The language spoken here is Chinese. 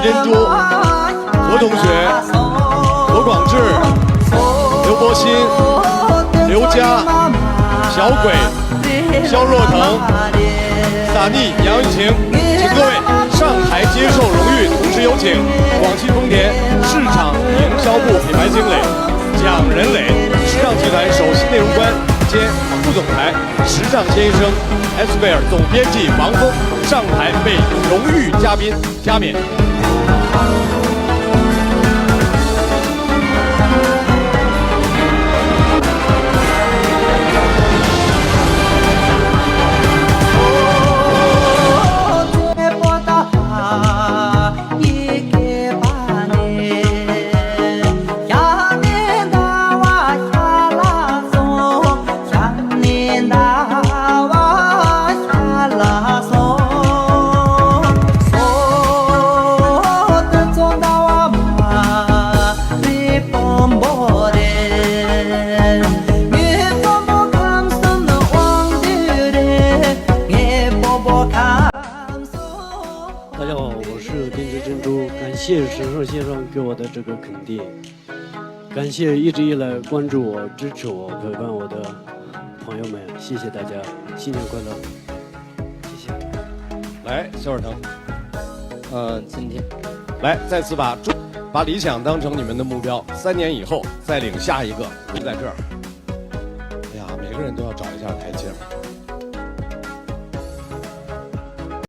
珍珠、何同学、何广智、刘柏辛、刘佳、小鬼、肖若腾、撒尼、杨雨晴，请各位上台接受荣誉，同时有请广汽丰田市场营销部品牌经理蒋仁磊，时尚集团首席内容官兼副总裁，时尚先生 Elsewhere 总编辑王峰上台为荣誉嘉宾加冕。谢谢时尚先生给我的这个肯定，感谢一直以来关注我、支持我、陪伴我的朋友们，谢谢大家，新年快乐，谢谢。来，肖尔腾，今天来再次把理想当成你们的目标，3年以后再领下一个，就在这儿。哎呀，每个人都要找一下台阶。